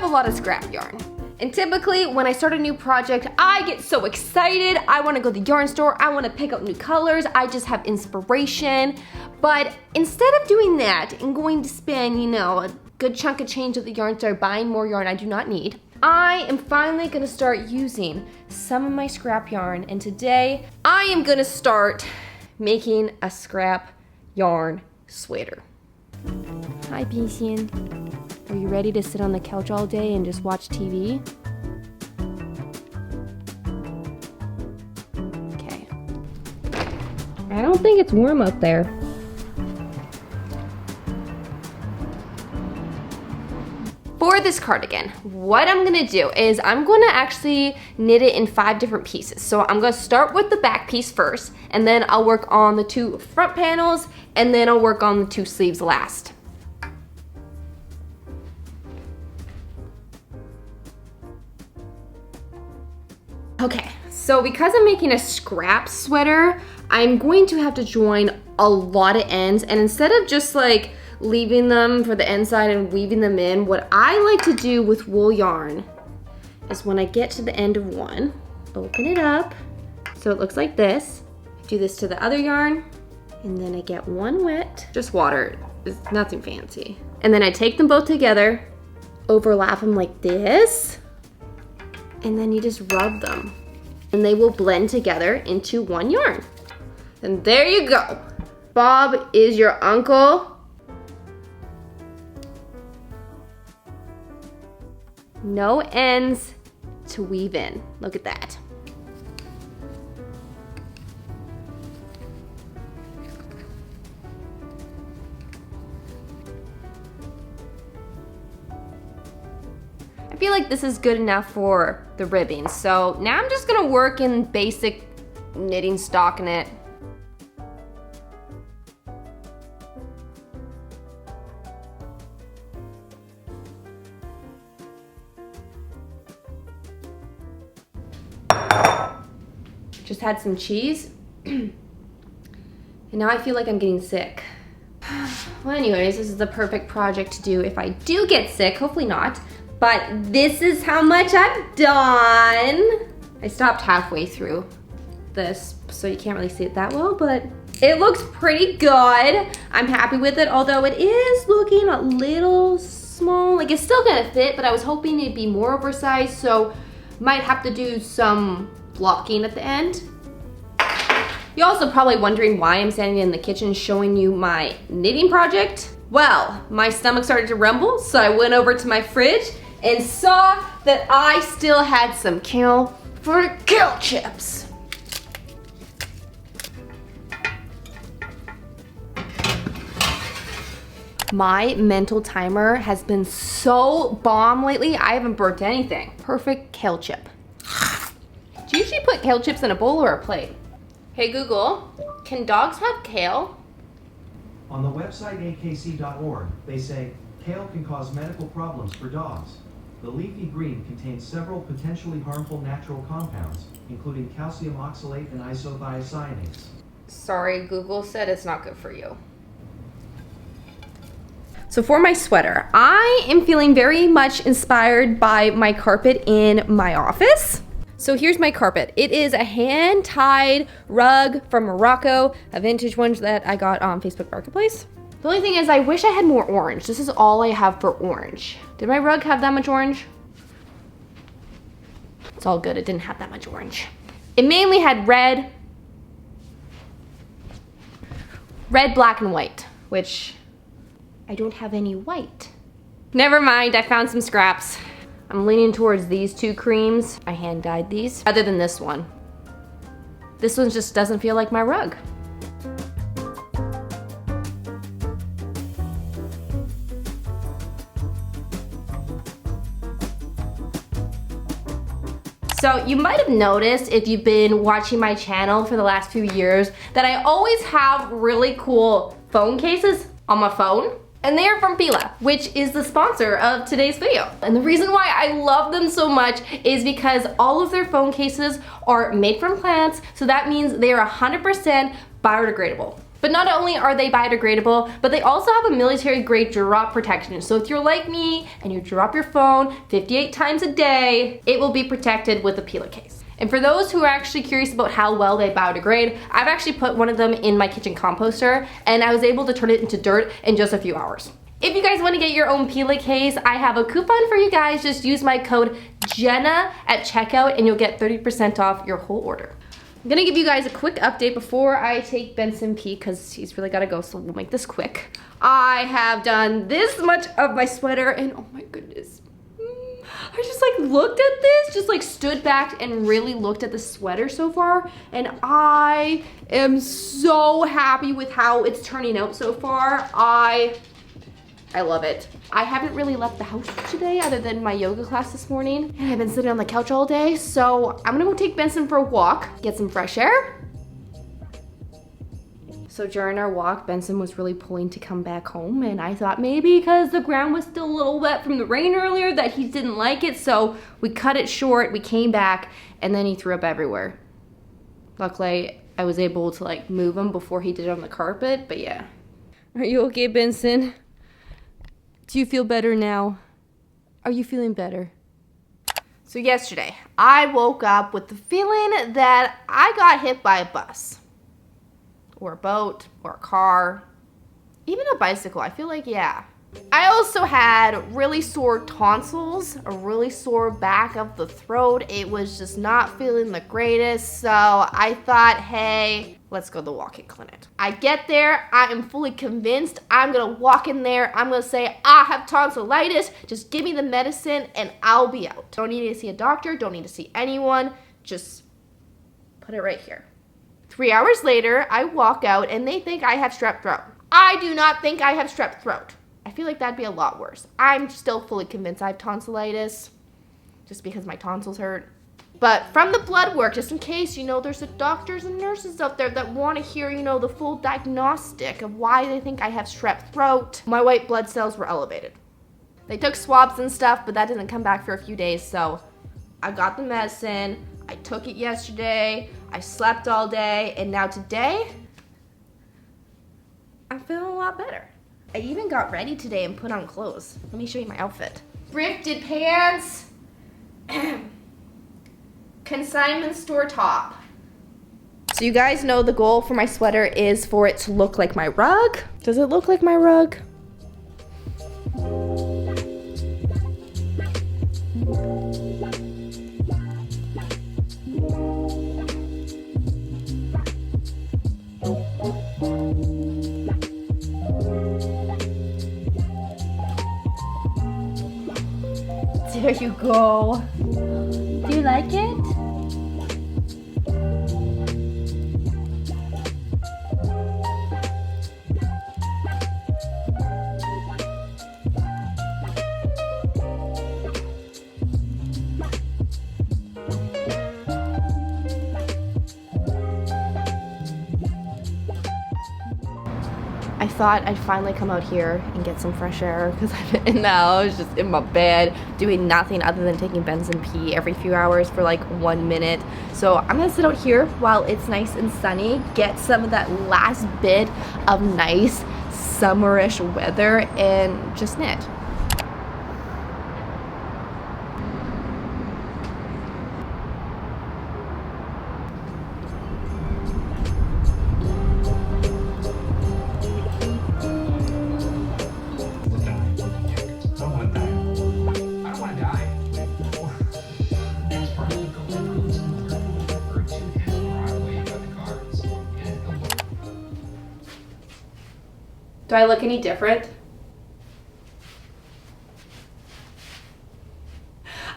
have a lot of scrap yarn. And typically when I start a new project, I get so excited. I wanna go to the yarn store. I wanna pick out new colors. I just have inspiration. But instead of doing that and going to spend, you know, a good chunk of change at the yarn store buying more yarn I do not need, I am finally gonna start using some of my scrap yarn. And today I am gonna start making a scrap yarn sweater. Hi, Benson. Are you ready to sit on the couch all day and just watch TV? Okay. I don't think it's warm up there. For this cardigan, what I'm gonna do is I'm gonna actually knit it in 5 different pieces. So I'm gonna start with the back piece first, and then I'll work on the 2 front panels, and then I'll work on the 2 sleeves last. Okay, so because I'm making a scrap sweater, I'm going to have to join a lot of ends, and instead of just like leaving them for the inside and weaving them in, what I like to do with wool yarn is when I get to the end of one, open it up so it looks like this. Do this to the other yarn, and then I get one wet, just water, it's nothing fancy. And then I take them both together, overlap them like this, and then you just rub them and they will blend together into one yarn. And there you go. Bob is your uncle. No ends to weave in. Look at that. I feel like this is good enough for the ribbing. So now I'm just gonna work in basic knitting stockinette. Just had some cheese, and now I feel like I'm getting sick. Well, anyways, this is the perfect project to do if I do get sick, hopefully not. But this is how much I've done. I stopped halfway through this, so you can't really see it that well, but it looks pretty good. I'm happy with it, although it is looking a little small. Like, it's still gonna fit, but I was hoping it'd be more oversized, so might have to do some blocking at the end. You're also probably wondering why I'm standing in the kitchen showing you my knitting project. Well, my stomach started to rumble, so I went over to my fridge and saw that I still had some kale chips. My mental timer has been so bomb lately, I haven't burnt anything. Perfect kale chip. Do you usually put kale chips in a bowl or a plate? Hey Google, can dogs have kale? On the website akc.org, they say, kale can cause medical problems for dogs. The leafy green contains several potentially harmful natural compounds, including calcium oxalate and isothiocyanates. Sorry, Google said it's not good for you. So for my sweater, I am feeling very much inspired by my carpet in my office. So here's my carpet. It is a hand-tied rug from Morocco, a vintage one that I got on Facebook Marketplace. The only thing is I wish I had more orange. This is all I have for orange. Did my rug have that much orange? It's all good, it didn't have that much orange. It mainly had red, black, and white, which I don't have any white. Never mind, I found some scraps. I'm leaning towards these 2 creams. I hand dyed these, other than this one. This one just doesn't feel like my rug. So you might have noticed if you've been watching my channel for the last few years that I always have really cool phone cases on my phone. And they are from Fila, which is the sponsor of today's video. And the reason why I love them so much is because all of their phone cases are made from plants, so that means they are 100% biodegradable. But not only are they biodegradable, but they also have a military grade drop protection. So if you're like me and you drop your phone 58 times a day, it will be protected with a peeler case. And for those who are actually curious about how well they biodegrade, I've actually put one of them in my kitchen composter and I was able to turn it into dirt in just a few hours. If you guys want to get your own peeler case, I have a coupon for you guys. Just use my code Jenna at checkout and you'll get 30% off your whole order. I'm gonna give you guys a quick update before I take Benson pee because he's really gotta go, so we'll make this quick. I have done this much of my sweater and oh my goodness. I just like looked at this, just like stood back and really looked at the sweater so far, and I am so happy with how it's turning out so far. I love it. I haven't really left the house today other than my yoga class this morning, and I've been sitting on the couch all day, so I'm gonna go take Benson for a walk, get some fresh air. So during our walk, Benson was really pulling to come back home, and I thought maybe because the ground was still a little wet from the rain earlier that he didn't like it, so we cut it short, we came back, and then he threw up everywhere. Luckily, I was able to like move him before he did it on the carpet, but yeah. Are you okay, Benson? Do you feel better now? Are you feeling better? So yesterday, I woke up with the feeling that I got hit by a bus. Or a boat, or a car, even a bicycle. I feel like, yeah. I also had really sore tonsils, a really sore back of the throat. It was just not feeling the greatest, so I thought, hey, let's go to the walk-in clinic. I get there, I am fully convinced I'm gonna walk in there, I'm gonna say, I have tonsillitis, just give me the medicine and I'll be out. Don't need to see a doctor, don't need to see anyone, just put it right here. 3 hours later, I walk out and they think I have strep throat. I do not think I have strep throat. I feel like that'd be a lot worse. I'm still fully convinced I have tonsillitis, just because my tonsils hurt. But from the blood work, just in case, you know, there's the doctors and nurses out there that want to hear, you know, the full diagnostic of why they think I have strep throat. My white blood cells were elevated. They took swabs and stuff, but that didn't come back for a few days, so I got the medicine. I took it yesterday, I slept all day, and now today, I'm feeling a lot better. I even got ready today and put on clothes. Let me show you my outfit. Thrifted pants, consignment store top. So you guys know the goal for my sweater is for it to look like my rug. Does it look like my rug? There you go. Do you like it? I thought I'd finally come out here and get some fresh air because I've been in the house, just in my bed, doing nothing other than taking Benson pee every few hours for like 1 minute. So I'm gonna sit out here while it's nice and sunny, get some of that last bit of nice summerish weather and just knit. Do I look any different?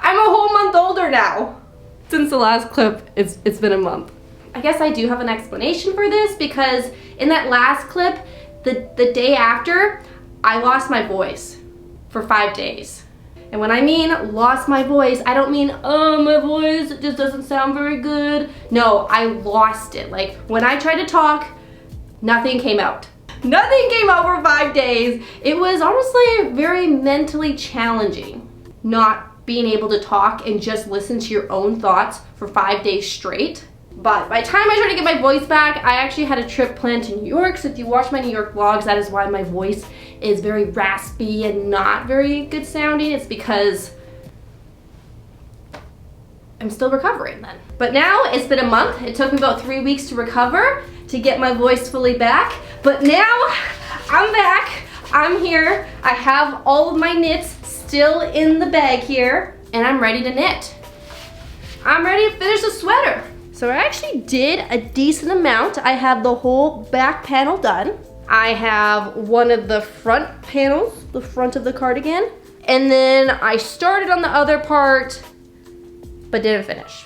I'm a whole month older now. Since the last clip, it's been a month. I guess I do have an explanation for this because in that last clip, the day after, I lost my voice for 5 days. And when I mean lost my voice, I don't mean, oh, my voice just doesn't sound very good. No, I lost it. Like when I tried to talk, nothing came out. Nothing came out for 5 days. It was honestly very mentally challenging not being able to talk and just listen to your own thoughts for 5 days straight. But by the time I started to get my voice back, I actually had a trip planned to New York. So if you watch my New York vlogs, that is why my voice is very raspy and not very good sounding. It's because I'm still recovering then. But now it's been a month. It took me about 3 weeks to recover, to get my voice fully back. But now I'm back. I'm here. I have all of my knits still in the bag here, and I'm ready to knit. I'm ready to finish the sweater. So I actually did a decent amount. I have the whole back panel done. I have one of the front panels, the front of the cardigan. And then I started on the other part, but didn't finish.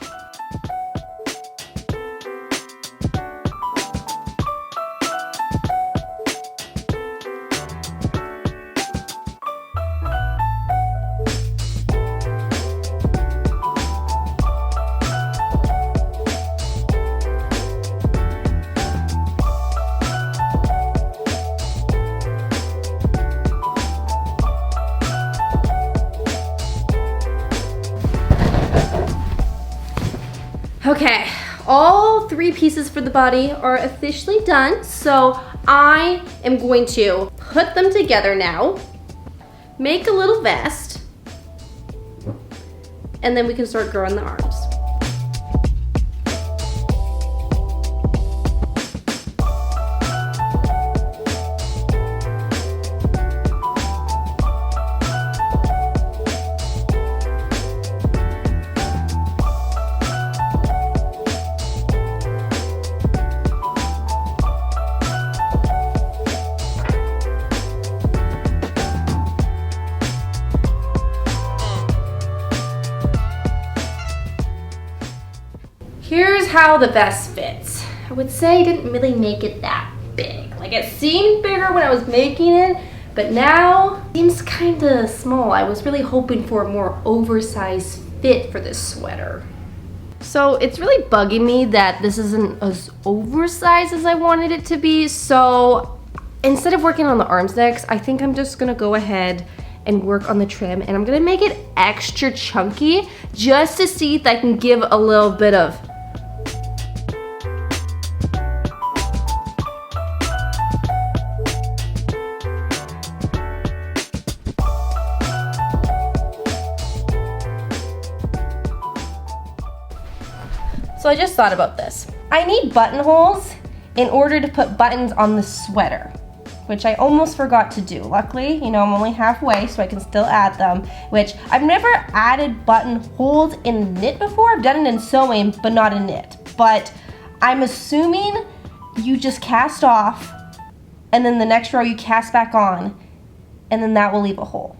Okay, all 3 pieces for the body are officially done, so I am going to put them together now, make a little vest, and then we can start growing the arms. Here's how the vest fits. I would say I didn't really make it that big. Like, it seemed bigger when I was making it, but now it seems kind of small. I was really hoping for a more oversized fit for this sweater. So it's really bugging me that this isn't as oversized as I wanted it to be. So instead of working on the arms next, I think I'm just gonna go ahead and work on the trim, and I'm gonna make it extra chunky just to see if I can give a little bit of So I just thought about this. I need buttonholes in order to put buttons on the sweater, which I almost forgot to do. Luckily, you know, I'm only halfway, so I can still add them, which I've never added buttonholes in knit before. I've done it in sewing, but not in knit. But I'm assuming you just cast off, and then the next row you cast back on, and then that will leave a hole.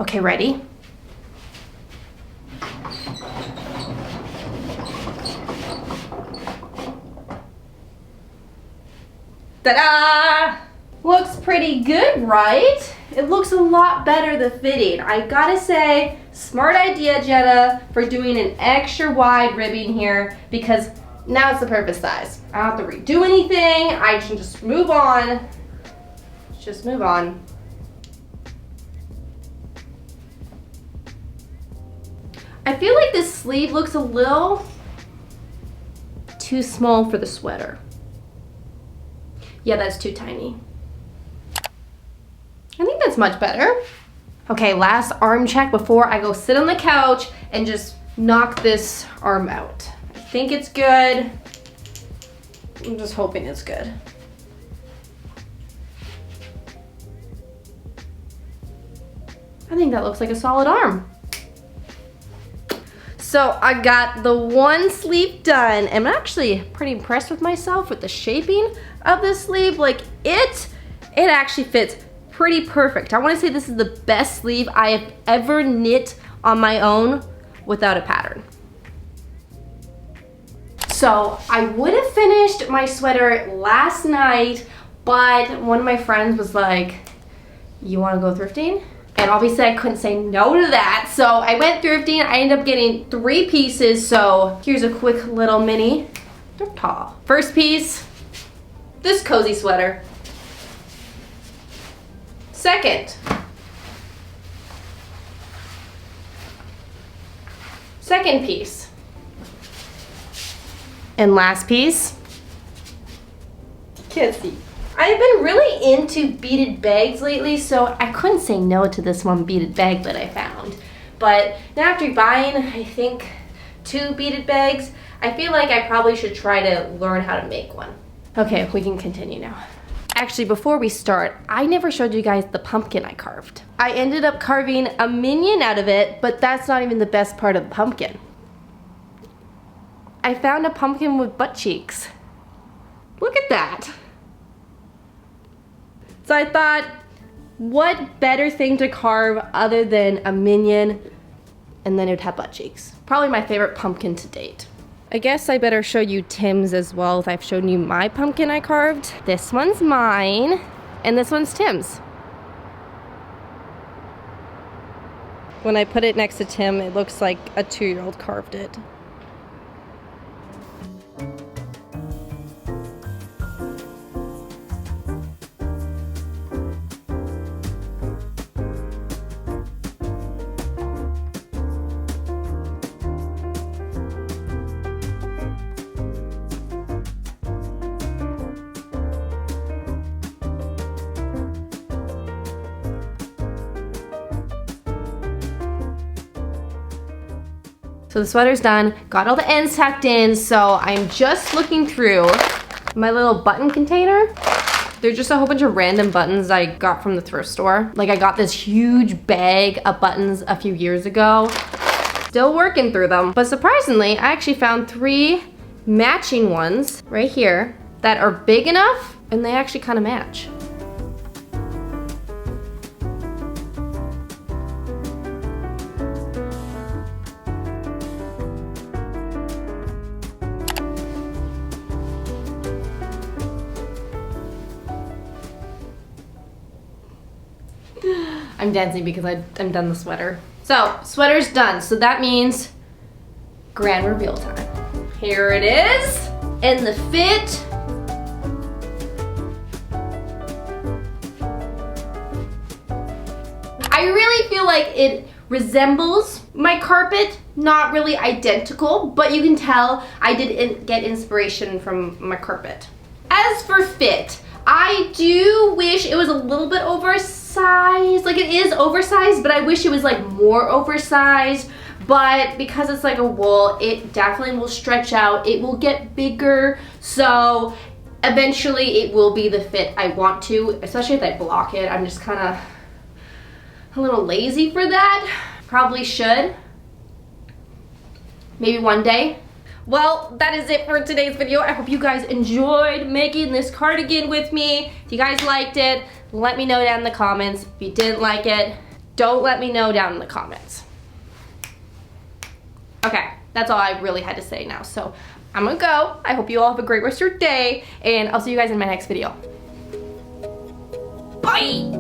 Okay, ready? Ta-da! Looks pretty good, right? It looks a lot better, the fitting. I gotta say, smart idea, Jenna, for doing an extra wide ribbing here, because now it's the perfect size. I don't have to redo anything. I can just move on. Just move on. I feel like this sleeve looks a little too small for the sweater. Yeah, that's too tiny. I think that's much better. Okay, last arm check before I go sit on the couch and just knock this arm out. I think it's good. I'm just hoping it's good. I think that looks like a solid arm. So I got the one sleeve done. I'm actually pretty impressed with myself with the shaping of this sleeve. Like it actually fits pretty perfect. I want to say this is the best sleeve I have ever knit on my own without a pattern. So I would have finished my sweater last night, but one of my friends was like, you want to go thrifting? And obviously I couldn't say no to that. So I went thrifting. I ended up getting 3 pieces. So here's a quick little mini. They're tall. First piece, this cozy sweater. Second piece. And last piece. Can't see. I've been really into beaded bags lately, so I couldn't say no to this one beaded bag that I found. But now after buying, I think 2 beaded bags, I feel like I probably should try to learn how to make one. Okay, we can continue now. Actually, before we start, I never showed you guys the pumpkin I carved. I ended up carving a minion out of it, but that's not even the best part of the pumpkin. I found a pumpkin with butt cheeks. Look at that. So I thought, what better thing to carve other than a minion, and then it would have butt cheeks. Probably my favorite pumpkin to date. I guess I better show you Tim's as well if I've shown you my pumpkin I carved. This one's mine, and this one's Tim's. When I put it next to Tim, it looks like a 2-year-old carved it. So the sweater's done, got all the ends tucked in, so I'm just looking through my little button container. They're just a whole bunch of random buttons I got from the thrift store. Like I got this huge bag of buttons a few years ago. Still working through them, but surprisingly, I actually found 3 matching ones right here that are big enough and they actually kind of match. I'm dancing because I'm done the sweater. So, sweater's done. So that means grand reveal time. Here it is. And the fit. I really feel like it resembles my carpet. Not really identical, but you can tell I did get inspiration from my carpet. As for fit, I do wish it was a little bit oversized. Like it is oversized, but I wish it was like more oversized. But because it's like a wool, it definitely will stretch out. It will get bigger. So eventually it will be the fit I want to, especially if I block it. I'm just kind of a little lazy for that. Probably should. Maybe one day. Well, that is it for today's video. I hope you guys enjoyed making this cardigan with me. If you guys liked it, let me know down in the comments. If you didn't like it, don't let me know down in the comments. Okay, that's all I really had to say now. So I'm gonna go. I hope you all have a great rest of your day, and I'll see you guys in my next video. Bye!